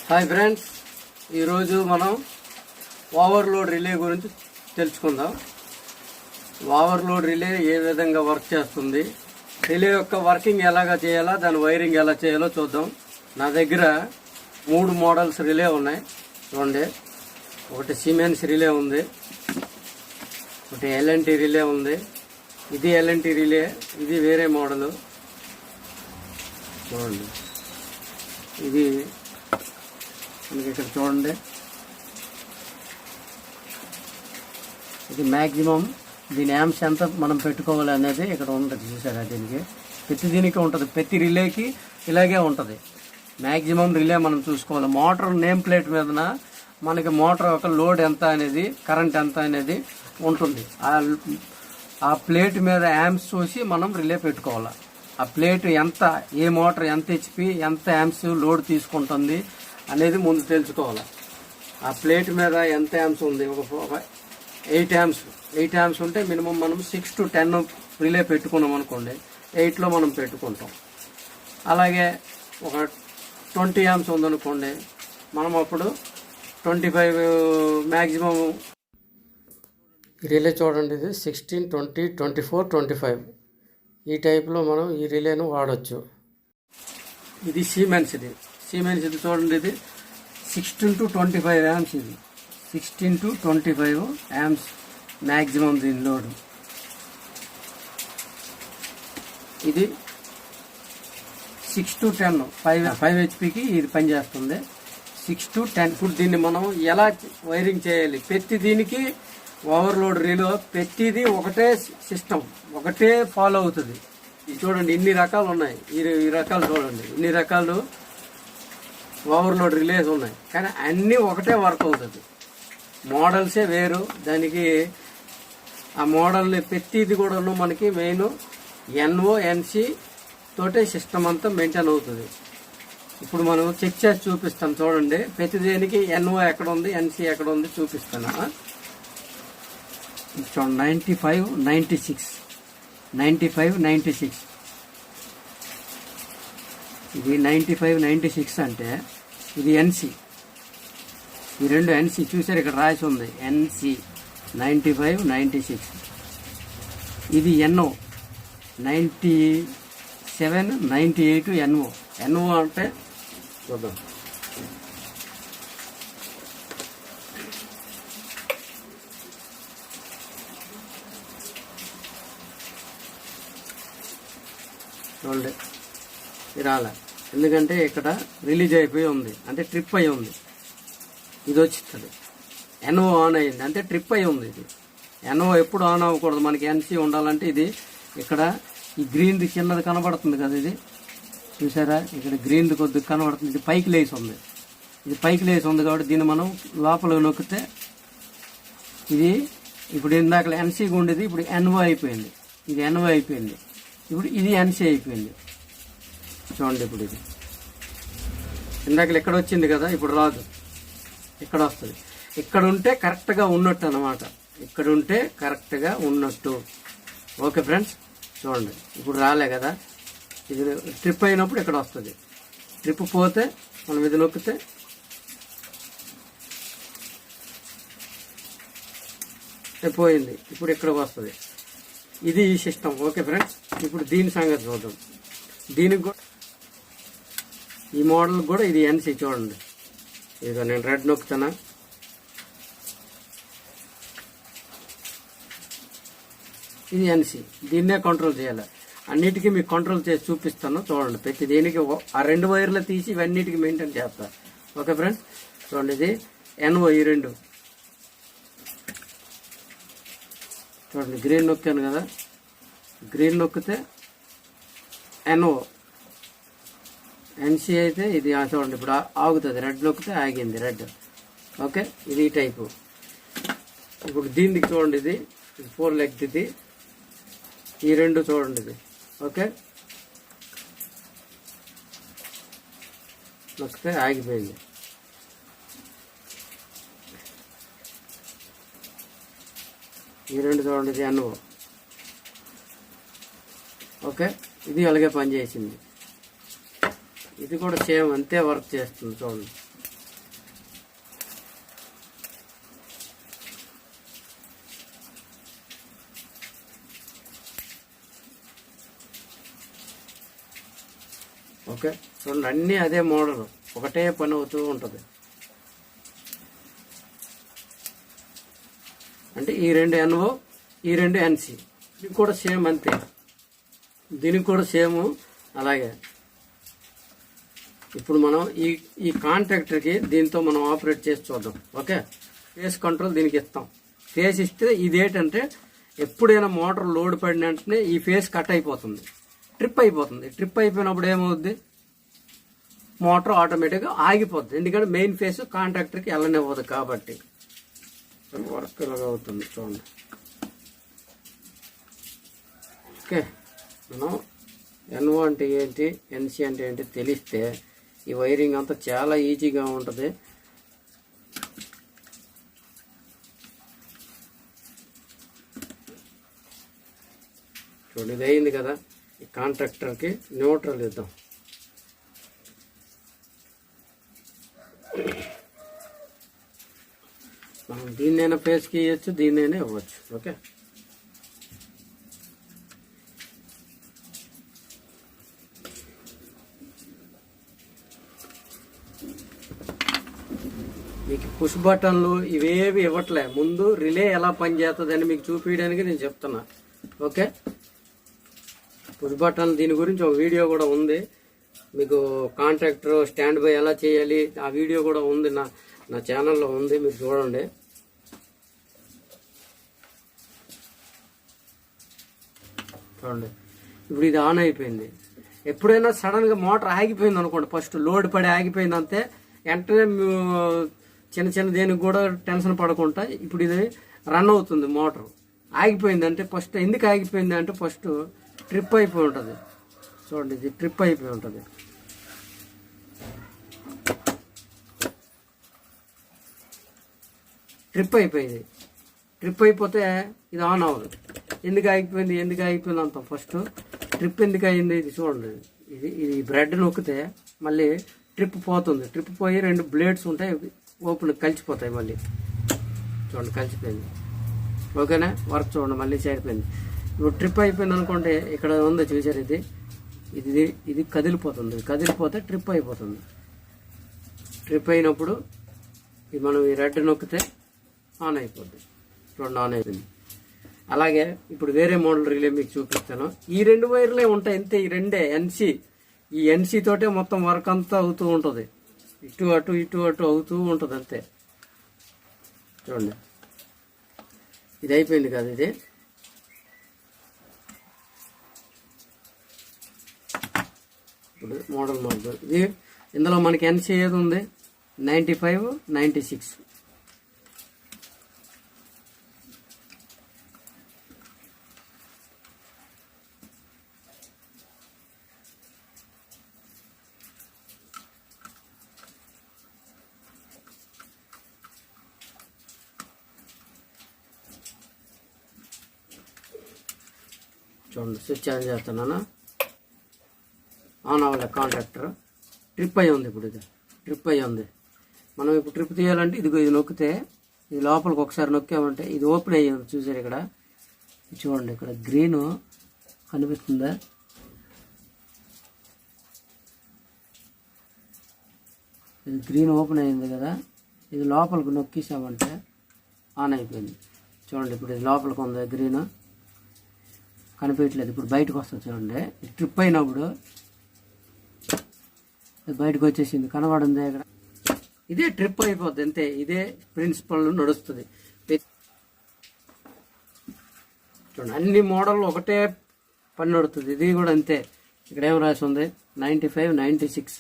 Hi friends, ఈరోజు మనం overload relay గురించి తెలుసుకుందాం. ఓవర్లోడ్ రిలే ఏ విధంగా వర్క్ చేస్తుంది, రిలే యొక్క వర్కింగ్ ఎలాగా చేయాలా, దాని వైరింగ్ ఎలా చేయాలో చూద్దాం. నా దగ్గర 3 మోడల్స్ రిలే ఉన్నాయి. చూడండి, ఒకటి సిమెన్స్ రిలే ఉంది, ఒకటి ఎల్ఎన్టీ రిలే ఉంది. ఇది ఎల్ఎన్టీ రిలే, ఇది వేరే మోడలు. చూడండి, ఇది మనకి ఇక్కడ చూడండి, ఇది మ్యాక్సిమం దీని యాంప్స్ ఎంత మనం పెట్టుకోవాలి అనేది ఇక్కడ ఉంటుంది. చూసారా, దీనికి ఉంటుంది. ప్రతి రిలేకి ఇలాగే ఉంటుంది. మ్యాక్సిమం రిలే మనం చూసుకోవాలి. మోటార్ నేమ్ ప్లేట్ మీదన మనకి మోటార్ యొక్క లోడ్ ఎంత అనేది, కరెంట్ ఎంత అనేది ఉంటుంది. ఆ ప్లేట్ మీద యాంప్స్ చూసి మనం రిలే పెట్టుకోవాలి. ఆ ప్లేట్ ఎంత, ఏ మోటార్ ఎంత హెచ్పి, ఎంత యాంప్స్ లోడ్ తీసుకుంటుంది అనేది ముందు తెలుసుకోవాలి. ఆ ప్లేట్ మీద ఎంత యాంప్స్ ఉంది, ఒక 8 యాంప్స్ ఉంటే మినిమం మనం 6 to 10 రిలే పెట్టుకున్నాం అనుకోండి, 8లో మనం పెట్టుకుంటాం. అలాగే ఒక 20 యాంప్స్ ఉందనుకోండి, మనం అప్పుడు 25 మ్యాక్సిమం రిలే. చూడండి, ఇది 16, 20, 24, 25 ఈ టైప్లో మనం ఈ రిలేను వాడచ్చు. ఇది సిమెన్స్ ఇది చూడండి, ఇది 16 to 25 యాంప్స్. ఇది 16 to 25 యాంప్స్ మ్యాక్సిమం దీని లోడ్. ఇది 6 to 10 5 హెచ్పికి ఇది పనిచేస్తుంది. 6 to 10. ఇప్పుడు దీన్ని మనం ఎలా వైరింగ్ చేయాలి, ప్రతి దీనికి ఓవర్లోడ్ రిలే ప్రతిదీ ఒకటే సిస్టమ్, ఒకటే ఫాలో అవుతుంది. ఇది చూడండి, ఇన్ని రకాలు ఉన్నాయి. ఈ రకాలు చూడండి, ఇన్ని రకాలు ఓవర్లోడ్ రిలేస్ ఉన్నాయి, కానీ అన్నీ ఒకటే వర్క్ అవుతుంది. మోడల్సే వేరు. దానికి ఆ మోడల్ని ప్రతిది కూడా మనకి మెయిన్ ఎన్ఓ ఎన్సి తోటే సిస్టమ్ అంతా మెయింటైన్ అవుతుంది. ఇప్పుడు మనం చెక్ చేసి చూపిస్తాం. చూడండి, ప్రతి దేనికి ఎన్ఓ ఎక్కడ ఉంది, ఎన్సి ఎక్కడ ఉంది చూపిస్తాను. చూడండి, 95, 96 ఇది 95, 96 అంటే ఇది ఎన్సి. ఈ రెండు ఎన్సి చూసారు, ఇక్కడ రాసి ఉంది ఎన్సి 95, 96. ఇది ఎన్ఓ 97, 98 ఎన్ఓ అంటే చూద్దాం. చూడండి, రాలే, ఎందుకంటే ఇక్కడ రిలీజ్ అయిపోయి ఉంది, అంటే ట్రిప్ అయి ఉంది. ఇది వచ్చింది ఎన్ఓ ఆన్ అయ్యింది, అంటే ట్రిప్ అయి ఉంది. ఇది ఎన్ఓ ఎప్పుడు ఆన్ అవ్వకూడదు. మనకి ఎన్సి ఉండాలంటే ఇది ఇక్కడ ఈ గ్రీన్ది చిన్నది కనబడుతుంది కదా, ఇది చూసారా, ఇక్కడ గ్రీన్ది కొద్దిగా కనబడుతుంది. ఇది పైకి లేసి ఉంది, కాబట్టి దీన్ని మనం లోపల నొక్కితే ఇది ఇప్పుడు ఇందాక ఎన్సీగా ఉండేది, ఇప్పుడు ఎన్ఓ అయిపోయింది. ఇది ఎన్ఓ అయిపోయింది, ఇప్పుడు ఇది ఎన్సీ అయిపోయింది. చూడండి, ఇప్పుడు ఇది ఇందాక ఇక్కడ వచ్చింది కదా, ఇప్పుడు రాదు, ఇక్కడ వస్తుంది. ఇక్కడ ఉంటే కరెక్ట్గా ఉన్నట్టు అన్నమాట, ఇక్కడ ఉంటే కరెక్ట్గా ఉన్నట్టు. ఓకే ఫ్రెండ్స్, చూడండి, ఇప్పుడు రాలే కదా. ఇది ట్రిప్ అయినప్పుడు ఇక్కడ వస్తుంది. ట్రిప్ పోతే మనం ఇది నొక్కితే పోయింది, ఇప్పుడు ఇక్కడికి వస్తుంది. ఇది ఈ సిస్టమ్. ఓకే ఫ్రెండ్స్, ఇప్పుడు దీని సంగతి చూద్దాం. దీనికి కూడా ఈ మోడల్ కూడా ఇది ఎన్సి. చూడండి, ఇదిగో నేను రెడ్ నొక్కుతానా, ఇది ఎన్సి. దీన్నే కంట్రోల్ చేయాలి. అన్నిటికీ మీకు కంట్రోల్ చేసి చూపిస్తాను. చూడండి, ప్రతి దీనికి ఆ 2 వైర్లు తీసి ఇవన్నిటికీ మెయింటైన్ చేస్తా. ఓకే ఫ్రెండ్స్, చూడండి, ఇది ఎన్ఓ. ఈ 2 చూడండి, గ్రీన్ నొక్కాను కదా, గ్రీన్ నొక్కితే ఎన్ఓ. ఎన్సి అయితే ఇది చూడండి, ఇప్పుడు ఆగుతుంది. రెడ్ నొక్కితే ఆగింది, రెడ్. ఓకే, ఇది ఈ టైపు. ఇప్పుడు దీనికి చూడండి, ఇది 4 లెగ్. ఇది ఈ 2 చూడండి, ఇది ఓకే, నొక్కితే ఆగిపోయింది. ఈ 2 చూడండి, ఇది ఎన్ఓ. ఓకే, ఇది అలాగే పనిచేసింది. ఇది కూడా సేమ్ అంతే వర్క్ చేస్తుంది. చూడండి, ఓకే, చూడండి అన్నీ అదే మోడల్, ఒకటే పని అవుతూ ఉంటుంది. అంటే ఈ రెండు ఎన్ఓ, ఈ రెండు ఎన్సి, ఇది కూడా సేమ్ అంతే, దీనికి కూడా సేమ్ అలాగే. ఇప్పుడు మనం ఈ కాంట్రాక్టర్కి దీంతో మనం ఆపరేట్ చేసి చూద్దాం. ఓకే, ఫేస్ కంట్రోల్ దీనికి ఇస్తాం. ఫేస్ ఇస్తే ఇదేంటంటే ఎప్పుడైనా మోటార్ లోడ్ పడిన వెంటనే ఈ ఫేస్ కట్ అయిపోతుంది, ట్రిప్ అయిపోతుంది. ట్రిప్ అయిపోయినప్పుడు ఏమవుద్ది, మోటార్ ఆటోమేటిక్గా ఆగిపోద్ది. ఎందుకంటే మెయిన్ ఫేస్ కాంట్రాక్టర్కి వెళ్ళనివ్వదు కాబట్టి. వర్క్ ఇలాగ అవుతుంది చూడండి. ఓకే, మనం ఎన్ఓ అంటే ఏంటి, ఎన్సి అంటే ఏంటి తెలిస్తే ఈ వైరింగ్ అంతా చాలా ఈజీగా ఉంటుంది. చూడండి, ఇది అయింది కదా. ఈ కాంట్రాక్టర్కి న్యూట్రల్ ఇద్దాం. మనం దీన్నైనా ఫేస్కి ఇవ్వచ్చు, దీన్నైనా ఇవ్వచ్చు. ఓకే, మీకు పుష్ బటన్లు ఇవేవి ఇవ్వట్లే. ముందు రిలే ఎలా పనిచేస్తుందని మీకు చూపించడానికి నేను చెప్తున్నా. ఓకే, పుష్ బటన్ దీని గురించి ఒక వీడియో కూడా ఉంది మీకు. కాంట్రాక్టర్ స్టాండ్ బై ఎలా చేయాలి ఆ వీడియో కూడా ఉంది, నా ఛానల్లో ఉంది, మీరు చూడండి. చూడండి, ఇప్పుడు ఇది ఆన్ అయిపోయింది. ఎప్పుడైనా సడన్గా మోటార్ ఆగిపోయింది అనుకోండి, ఫస్ట్ లోడ్ పడి ఆగిపోయింది అంతే, వెంటనే చిన్న చిన్న దేనికి కూడా టెన్షన్ పడకుండా ఇప్పుడు ఇది రన్ అవుతుంది. మోటార్ ఆగిపోయింది అంటే ఫస్ట్ ఎందుకు ఆగిపోయింది అంటే ఫస్ట్ ట్రిప్ అయిపోయి ఉంటుంది. చూడండి, ఇది ట్రిప్ అయిపోయి ఉంటుంది. ట్రిప్ అయిపోయింది. ట్రిప్ అయిపోతే ఇది ఆన్ అవ్వదు. ఎందుకు ఆగిపోయింది అంత ఫస్ట్ ట్రిప్ ఎందుకు అయింది ఇది చూడండి. ఇది బ్రెడ్ నొక్కితే మళ్ళీ ట్రిప్ పోతుంది. ట్రిప్ పోయి రెండు బ్లేడ్స్ ఉంటాయి, ఓపెన్ కలిసిపోతాయి. మళ్ళీ చూడండి, కలిసిపోయింది. ఓకేనా, వర్క్ చూడండి మళ్ళీ చేరిపోయింది. ఇప్పుడు ట్రిప్ అయిపోయింది అనుకోండి, ఇక్కడ ఉంది చూసారు, ఇది కదిలిపోతుంది. కదిలిపోతే ట్రిప్ అయిపోతుంది. ట్రిప్ అయినప్పుడు ఇది మనం ఈ రెడ్ నొక్కితే ఆన్ అయిపోద్ది. చూడండి, ఆన్ అయిపోయింది. అలాగే ఇప్పుడు వేరే మోడల్ రిలే మీకు చూపిస్తాను. ఈ రెండు వైర్లే ఉంటాయి అంతే, ఈ రెండే ఎన్సి. ఈ ఎన్సి తోటే మొత్తం వర్క్ అంతా అవుతూ ఉంటుంది. ఇటు అటు అవుతూ ఉంటుంది అంతే. చూడండి, ఇది అయిపోయింది కదా. ఇది ఇప్పుడు మోడల్ ఇది ఇందులో మనకి ఎన్సి ఏది ఉంది, 95, 96. చూడండి, స్విచ్ ఆన్ చేస్తున్నాను, ఆన్ అవ్వలే. కాంట్రాక్టర్ ట్రిప్ అయ్యి ఉంది. ఇప్పుడు ఇది ట్రిప్ అయ్యి ఉంది. మనం ఇప్పుడు ట్రిప్ తీయాలంటే ఇది నొక్కితే, ఇది లోపలికి ఒకసారి నొక్కామంటే ఇది ఓపెన్ అయ్యి ఉంది. చూసారు ఇక్కడ, చూడండి ఇక్కడ గ్రీన్ కనిపిస్తుందా, ఇది గ్రీన్ ఓపెన్ అయింది కదా. ఇది లోపలికి నొక్కేసామంటే ఆన్ అయిపోయింది. చూడండి, ఇప్పుడు ఇది లోపలికి ఉంది, గ్రీన్ కనిపించలేదు. ఇప్పుడు బయటకు వస్తుంది చూడండి. ట్రిప్ అయినప్పుడు బయటకు వచ్చేసింది, కనబడింది ఇక్కడ. ఇదే ట్రిప్ అయిపోద్ది అంతే. ఇదే ప్రిన్సిపల్ నడుస్తుంది. చూడండి, అన్ని మోడల్ ఒకటే పని నడుస్తుంది. ఇది కూడా అంతే. ఇక్కడ ఏం రాసి ఉంది, 95, 96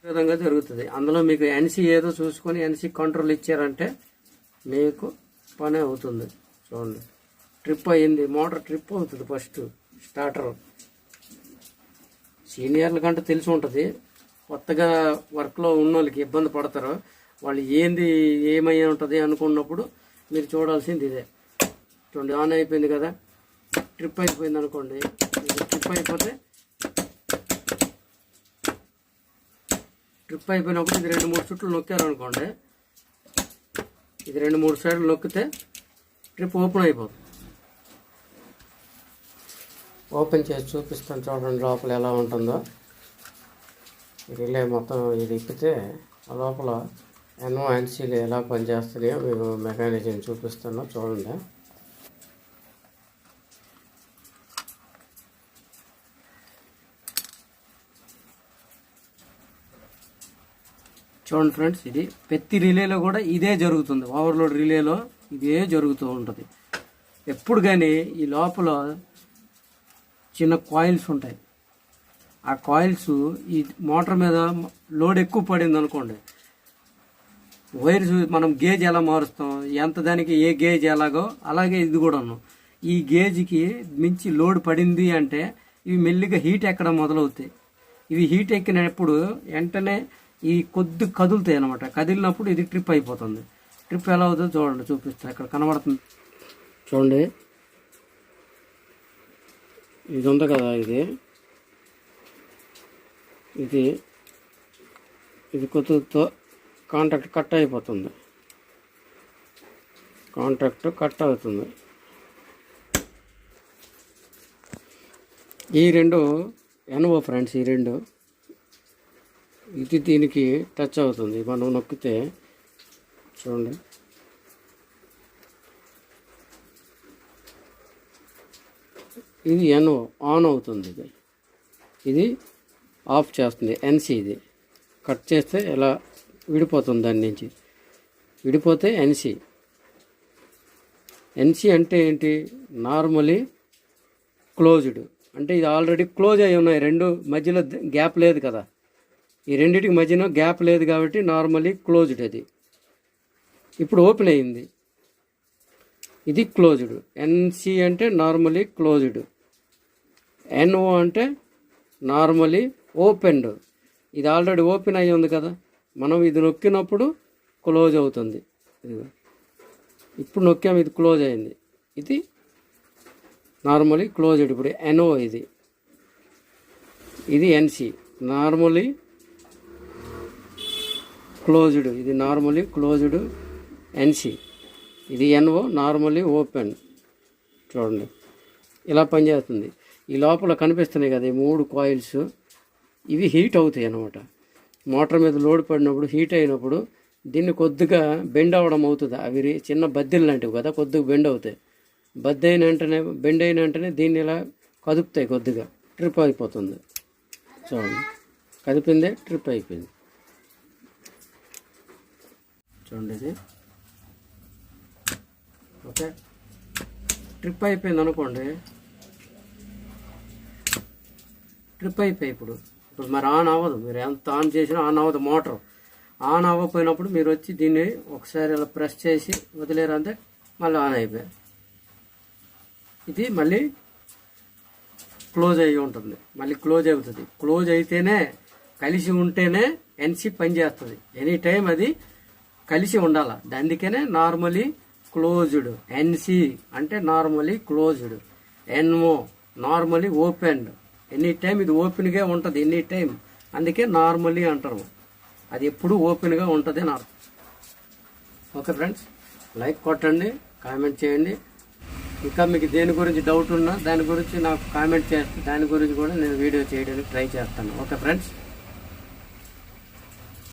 ఈ విధంగా జరుగుతుంది. అందులో మీకు ఎన్సీ ఏదో చూసుకొని ఎన్సీ కంట్రోల్ ఇచ్చారంటే మీకు పని అవుతుంది. చూడండి, ట్రిప్ అయ్యింది, మోటార్ ట్రిప్ అవుతుంది. ఫస్ట్ స్టార్టర్ సీనియర్ల కంటే తెలిసి ఉంటుంది. కొత్తగా వర్క్లో ఉన్న వాళ్ళకి ఇబ్బంది పడతారు. వాళ్ళు ఏమై ఉంటుంది అనుకున్నప్పుడు మీరు చూడాల్సింది ఇదే. చూడండి, ఆన్ అయిపోయింది కదా. ట్రిప్ అయిపోయింది అనుకోండి, ట్రిప్ అయిపోయినప్పుడు ఇది 2-3 చుట్లు నొక్కారు అనుకోండి, ఇది 2-3 సైడ్లు నొక్కితే ట్రిప్ ఓపెన్ అయిపోతుంది. ఓపెన్ చేసి చూపిస్తాను చూడండి లోపల ఎలా ఉంటుందో. రిలే మొత్తం ఇది ఇప్పితే ఆ లోపల ఎన్నో ఎన్సీలు ఎలా పనిచేస్తున్నాయో మీకు మెకానిజం చూపిస్తున్నా చూడండి. చూడండి ఫ్రెండ్స్, ఇది ప్రతి రిలేలో కూడా ఇదే జరుగుతుంది. ఓవర్లోడ్ రిలేలో ఇదే జరుగుతూ ఉంటుంది ఎప్పుడు. కానీ ఈ లోపల చిన్న కాయిల్స్ ఉంటాయి. ఆ కాయిల్స్ ఈ మోటార్ మీద లోడ్ ఎక్కువ పడింది అనుకోండి, వైర్స్ మనం గేజ్ ఎలా మారుస్తాం, ఎంత దానికి ఏ గేజ్ ఎలాగో అలాగే ఇది కూడాను. ఈ గేజ్కి మించి లోడ్ పడింది అంటే ఇవి మెల్లిగా హీట్ ఎక్కడం మొదలవుతాయి. ఇవి హీట్ ఎక్కినప్పుడు వెంటనే ఈ కొద్ది కదులుతాయి అనమాట. కదిలినప్పుడు ఇది ట్రిప్ అయిపోతుంది. ట్రిప్ ఎలా అవుతుందో చూడండి, చూపిస్తా. ఇక్కడ కనబడుతుంది చూడండి, ఇది ఉంది కదా, ఇది కొద్దితో కాంటాక్ట్ కట్ అయిపోతుంది. కాంటాక్ట్ కట్ అవుతుంది. ఈ రెండు ఎన్ఓ ఫ్రెండ్స్, ఈ రెండు ఇది దీనికి టచ్ అవుతుంది. మనం నొక్కితే చూడండి, ఇది ఎన్ఓ ఆన్ అవుతుంది. ఇది ఆఫ్ చేస్తుంది. ఎన్సీ ఇది కట్ చేస్తే ఇలా విడిపోతుంది. దాని నుంచి విడిపోతే ఎన్సీ. ఎన్సీ అంటే ఏంటి? Normally closed. అంటే ఇది ఆల్రెడీ క్లోజ్ అయి ఉన్నాయి. రెండు మధ్యలో గ్యాప్ లేదు కదా, ఈ రెండింటికి మధ్యన గ్యాప్ లేదు కాబట్టి నార్మలీ క్లోజ్డ్. అది ఇప్పుడు ఓపెన్ అయింది, ఇది క్లోజ్డ్. ఎన్సీ అంటే నార్మలీ క్లోజ్డ్. ఎన్ఓ అంటే నార్మలీ ఓపెన్డ్. ఇది ఆల్రెడీ ఓపెన్ అయ్యి ఉంది కదా, మనం ఇది నొక్కినప్పుడు క్లోజ్ అవుతుంది. ఇప్పుడు నొక్కాము, ఇది క్లోజ్ అయింది. ఇది నార్మలీ క్లోజ్డ్. ఇప్పుడు ఎన్ఓ ఇది ఎన్సీ నార్మలీ క్లోజ్డ్. ఇది నార్మలీ క్లోజ్డ్ ఎన్సీ. ఇది ఎన్ఓ నార్మలీ ఓపెన్. చూడండి ఇలా పనిచేస్తుంది. ఈ లోపల కనిపిస్తున్నాయి కదా ఈ మూడు కాయిల్స్, ఇవి హీట్ అవుతాయి అన్నమాట. మోటార్ మీద లోడ్ పడినప్పుడు హీట్ అయినప్పుడు దీన్ని కొద్దిగా బెండ్ అవ్వడం అవుతుంది. అవి చిన్న బద్దెలు లాంటివి కదా, కొద్దిగా బెండ్ అవుతాయి. బెండ్ అయిన వెంటనే దీన్ని ఇలా కదుపుతాయి, కొద్దిగా ట్రిప్ అయిపోతుంది. చూడండి, కదిపిందే ట్రిప్ అయిపోయింది. చూడండి, ఇది ఓకే. ట్రిప్ అయిపోయింది అనుకోండి, ట్రిప్ అయిపోయి ఇప్పుడు మరి ఆన్ అవ్వదు. మీరు ఎంత ఆన్ చేసినా ఆన్ అవ్వదు. మోటార్ ఆన్ అవ్వకపోయినప్పుడు మీరు వచ్చి దీన్ని ఒకసారి ఇలా ప్రెస్ చేసి వదిలేరంటే మళ్ళీ ఆన్ అయిపోయి ఇది మళ్ళీ క్లోజ్ అయ్యి ఉంటుంది. మళ్ళీ క్లోజ్ అవుతుంది. క్లోజ్ అయితేనే, కలిసి ఉంటేనే ఎన్సీ పనిచేస్తుంది. ఎనీ టైం అది కలిసి ఉండాలి. అందుకనే నార్మలీ క్లోజ్డ్. ఎన్సీ అంటే normally closed. NO normally opened. Any time ఇది ఓపెన్గా ఉంటుంది, ఎనీ టైం. అందుకే నార్మలీ అంటారు. అది ఎప్పుడు ఓపెన్గా ఉంటుంది అని అర్థం. ఓకే ఫ్రెండ్స్, లైక్ కొట్టండి, కామెంట్ చేయండి. ఇంకా మీకు దేని గురించి డౌట్ ఉన్నా దాని గురించి నాకు కామెంట్ చేస్తే దాని గురించి కూడా నేను వీడియో చేయడానికి ట్రై చేస్తాను. Okay friends.